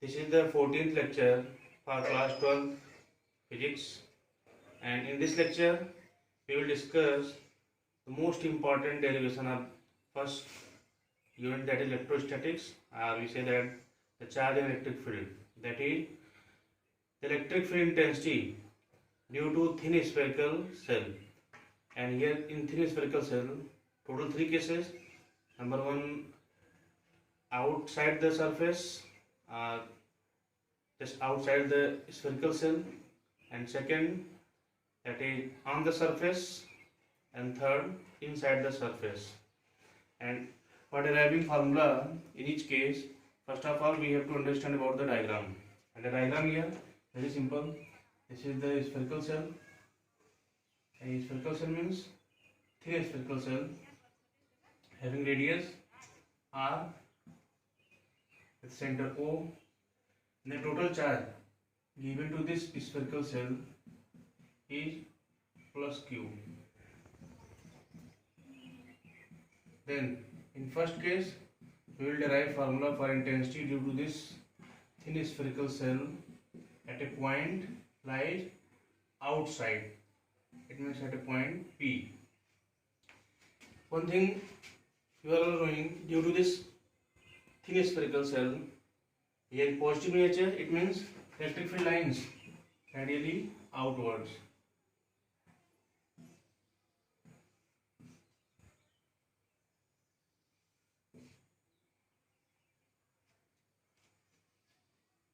This is the 14th lecture for class 12 physics, and in this lecture we will discuss the most important derivation of first unit, that is electrostatics, or we say that the charge and electric field, that is the electric field intensity due to thin spherical cell. And here in thin spherical cell, total three cases. Number one, outside the surface, just outside the spherical cell, and second, that is on the surface, and third, inside the surface. And for deriving formula in each case, first of all we have to understand about the diagram. And the diagram here very simple. This is the spherical cell. A spherical cell means thin spherical cell having radius r with center O. The total charge given to this spherical cell is plus Q. Then in first case we will derive formula for intensity due to this thin spherical cell at a point lies outside. It means at a point P. One thing you are knowing, due to this thin spherical cell, here positive nature, it means electric field lines radially outwards.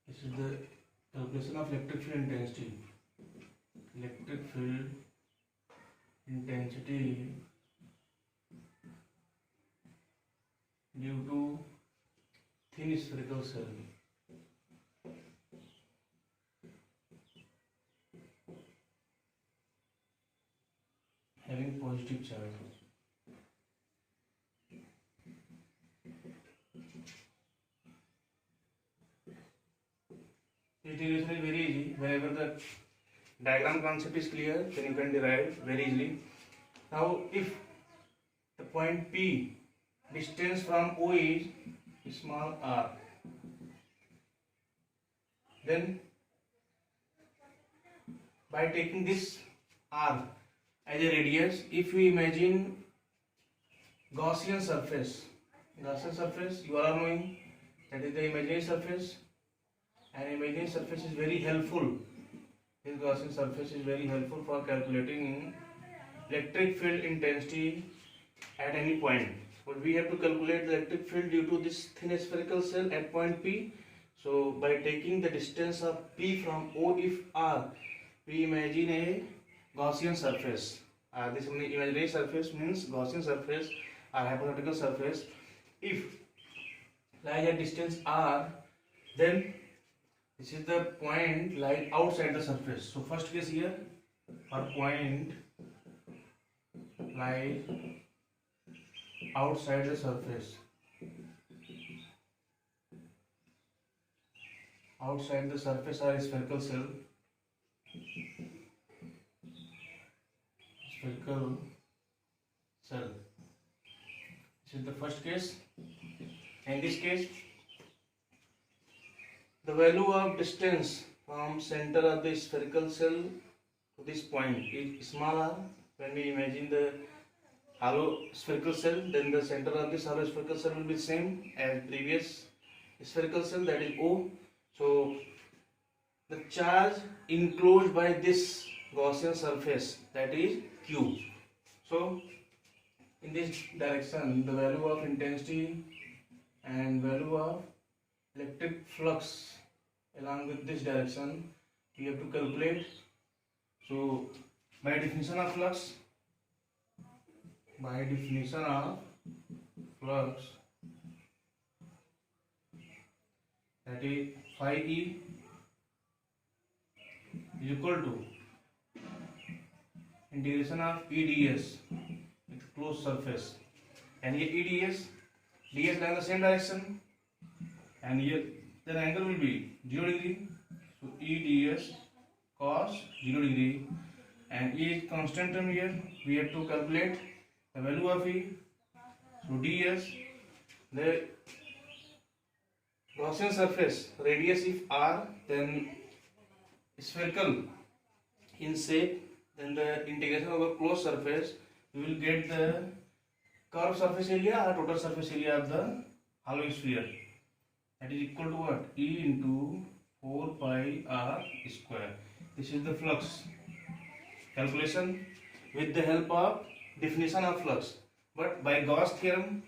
This is the calculation of electric field intensity. Electric field intensity due to thin spherical cell. Having positive charge. This derivation is very easy. Whenever the diagram concept is clear, then you can derive very easily. Now, if the point P, distance from O is small r, then by taking this r as a radius, if we imagine Gaussian surface, you are knowing that is the imaginary surface, and imaginary surface is very helpful. This Gaussian surface is very helpful for calculating electric field intensity at any point. But we have to calculate the electric field due to this thin spherical cell at point P. So by taking the distance of P from O, if r, we imagine a Gaussian surface. This imaginary surface means Gaussian surface or hypothetical surface. If lies at distance r, then this is the point lies outside the surface. So first case here, our point lies outside the surface. Outside the surface are spherical cell. Spherical cell. This is the first case. In this case, the value of distance from center of the spherical cell to this point is small r. When we imagine the hollow spherical cell, then the center of this hollow spherical cell will be same as previous spherical cell, that is O. So the charge enclosed by this Gaussian surface, that is Q. So in this direction, the value of intensity and value of electric flux along with this direction we have to calculate. So by definition of flux, that is phi E is equal to integration of EDS with closed surface, and here EDS, ds in the same direction, and here the angle will be 0 degree. So EDS cos 0 degree, and E is constant term here. We have to calculate the value of E. So ds, the Gaussian surface radius if r, then spherical in shape, then the integration over closed surface, we will get the curved surface area or total surface area of the hollow sphere. That is equal to what? E into 4 pi r square. This is the flux calculation with the help of definition of flux. But by Gauss theorem,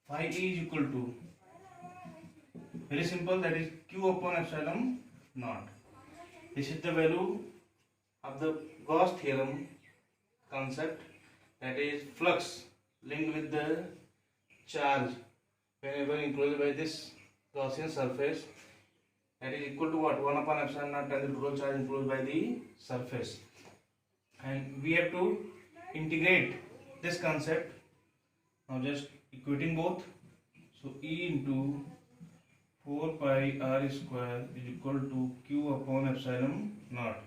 phi E is equal to, very simple, that is q upon epsilon naught. This is the value of the Gauss theorem concept, that is flux linked with the charge whenever enclosed by this Gaussian surface, that is equal to what? 1 upon epsilon naught times the total charge enclosed by the surface. And we have to integrate this concept. Now just equating both. So E into 4 pi r square is equal to q upon epsilon naught.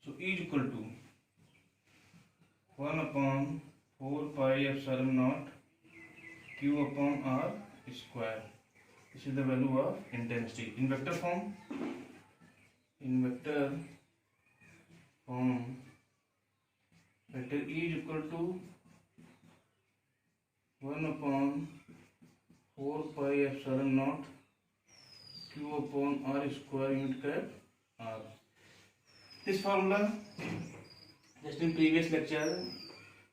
So E is equal to 1 upon 4 pi epsilon naught q upon r square. This is the value of intensity in vector form. Vector E is equal to 1 upon 4 pi epsilon naught q upon r square unit cap r. This formula, just in previous lecture,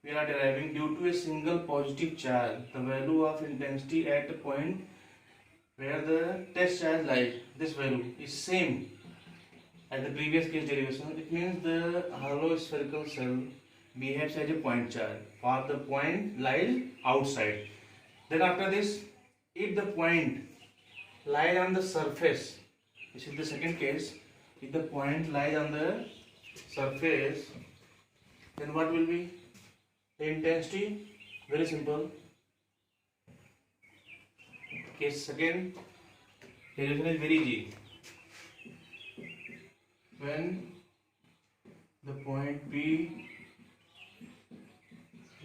we are deriving due to a single positive charge, the value of intensity at the point where the test charge lies. This value is same as the previous case derivation. It means the hollow spherical cell behaves as a point charge, for the point lies outside. Then after this, if the point lies on the surface, this is the second case, if the point lies on the surface, then what will be the intensity? Very simple. Case second, derivation is very easy. When the point P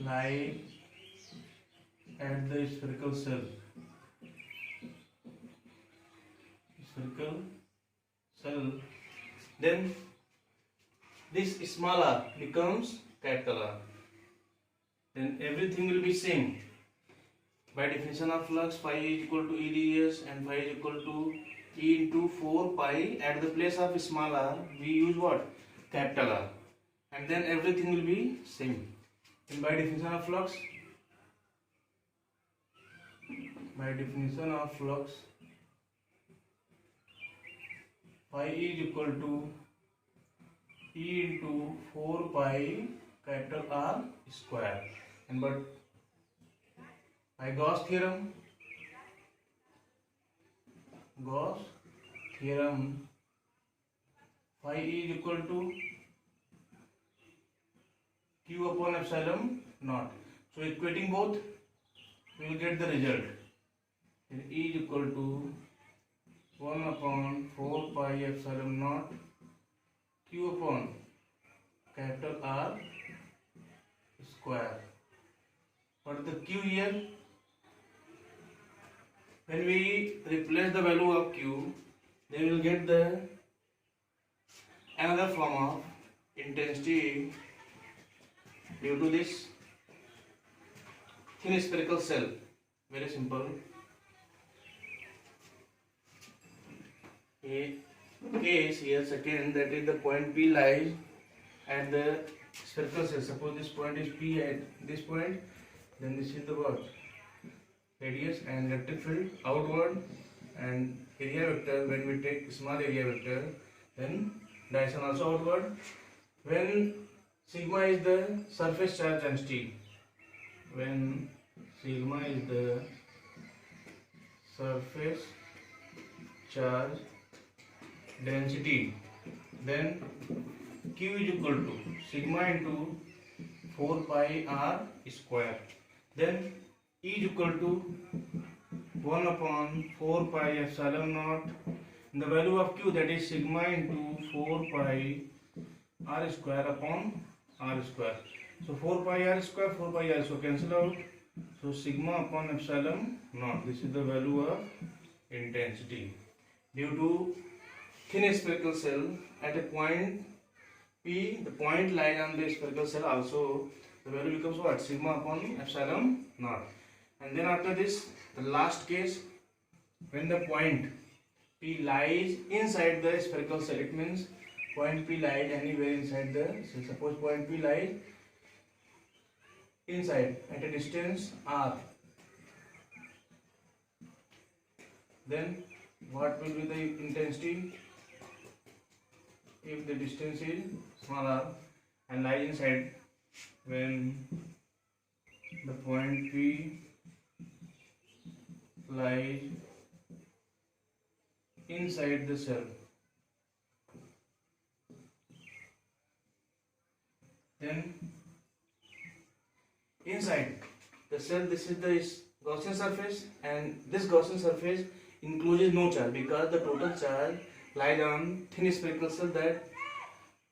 lies at the spherical cell, then this small r becomes capital R. Then everything will be same. By definition of flux, phi is equal to E ds and phi is equal to E into 4 pi. At the place of small r, we use what? Capital R. And then everything will be same. And by definition of flux, phi is equal to E into 4 pi capital R square. And but by Gauss theorem, phi is equal to q upon epsilon naught. So equating both, we will get the result. And E is equal to 1 upon 4 pi epsilon naught q upon capital R square. What is the q here? When we replace the value of q, then we will get the another form of intensity due to this thin spherical cell. Very simple. A case here second, that is the point P lies at the spherical cell. Suppose this point is P at this point, then this is the what? Radius and electric field outward, and area vector, when we take small area vector, then direction also outward. When sigma is the surface charge density, then q is equal to sigma into 4 pi r square. Then E is equal to 1 upon 4 pi epsilon naught. The value of q, that is sigma into 4 pi r square upon r square. So 4 pi r square, 4 pi r square cancel out. So sigma upon epsilon naught. This is the value of intensity due to thin spherical cell at a point P. The point lies on the spherical cell also. The value becomes what? Sigma upon epsilon naught. And then after this, the last case, when the point P lies inside the spherical cell, it means point P lies anywhere inside the cell. Suppose point P lies inside at a distance r. Then what will be the intensity? If the distance is small r and lies inside, when the point P lies inside the cell, then inside the cell, this is the Gaussian surface, and this Gaussian surface includes no charge because the total charge lies on thin spherical cell, that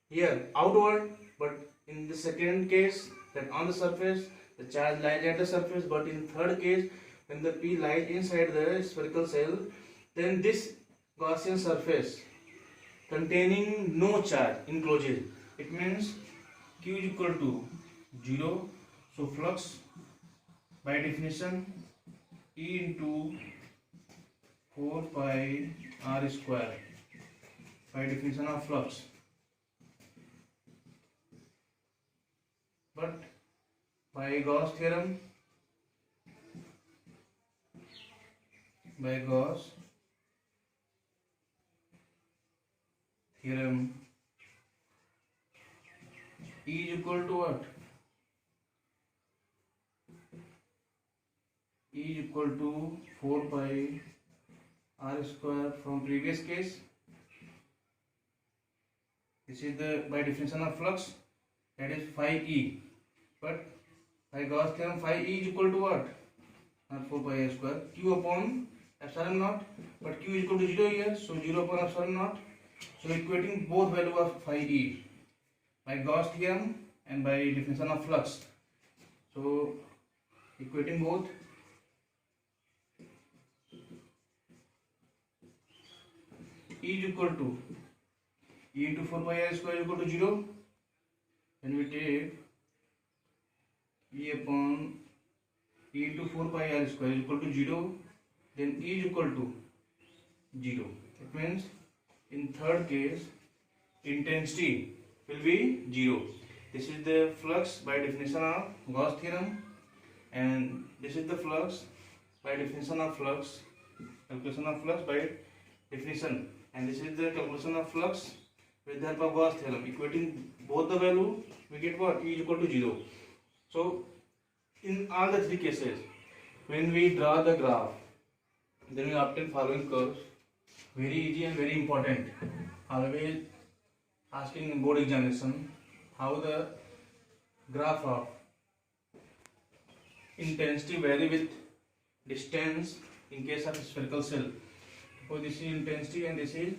here outward, but in the second case that on the surface the charge lies at the surface, but in third case when the P lies inside the spherical cell, then this Gaussian surface containing no charge encloses. It means Q is equal to 0. So flux by definition E into 4 pi r square by definition of flux. But by Gauss theorem, E is equal to what? E is equal to 4 pi r square from previous case. This is the by definition of flux, that is phi E. But by Gauss theorem, phi E is equal to what? Not 4 pi r square, Q upon epsilon naught. But Q is equal to 0 here, so 0 upon epsilon naught. So equating both value of phi E by Gauss theorem and by definition of flux. So equating both, E is equal to E into 4 pi r square is equal to 0. When we take E upon E into 4 pi r square is equal to 0, then E is equal to 0. It means in third case intensity will be 0. This is the flux by definition of Gauss theorem, and this is the flux by definition of flux, calculation of flux by definition, and this is the calculation of flux with the help of Gauss theorem. Equating both the value, we get what? E is equal to 0. So in all the three cases, when we draw the graph, then we obtain following curves. Very easy and very important. Always asking in board examination how the graph of intensity vary with distance in case of spherical cell. So this is intensity and this is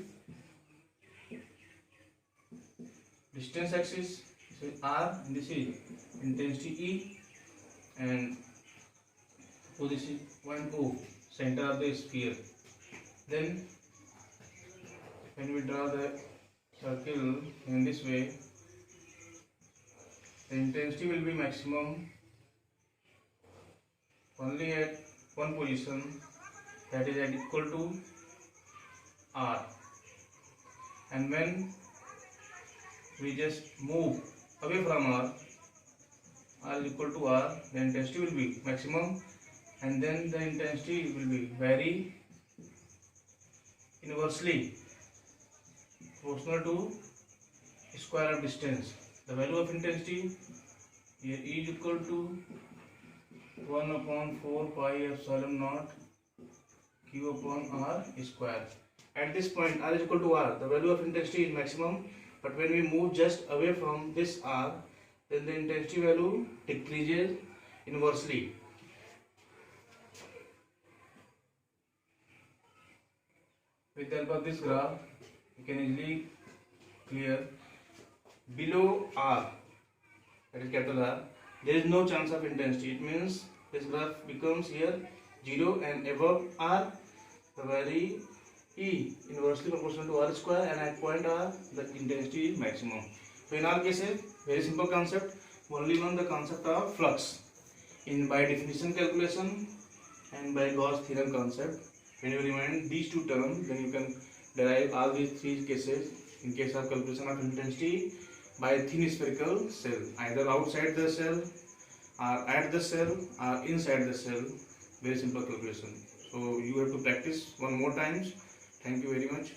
distance axis, this is R, and this is intensity E, and so this is point O, center of the sphere. Then when we draw the circle in this way, the intensity will be maximum only at one position, that is at equal to R, and when we just move away from R is equal to R, the intensity will be maximum, and then the intensity will be vary inversely proportional to square of distance. The value of intensity here E is equal to 1 upon 4 pi epsilon naught Q upon R square. At this point R is equal to R, the value of intensity is maximum, but when we move just away from this R, then the intensity value decreases inversely. With the help of this graph, you can easily clear below R, that is capital R, there is no chance of intensity. It means this graph becomes here 0, and above R the value E inversely proportional to R square, and at point R the intensity is maximum. So in our case, very simple concept, only one the concept of flux in by definition calculation and by Gauss theorem concept. When you remind these two terms, then you can derive all these three cases. In case of calculation of intensity by thin spherical cell, either outside the cell or at the cell or inside the cell. Very simple calculation. So you have to practice one more times. Thank you very much.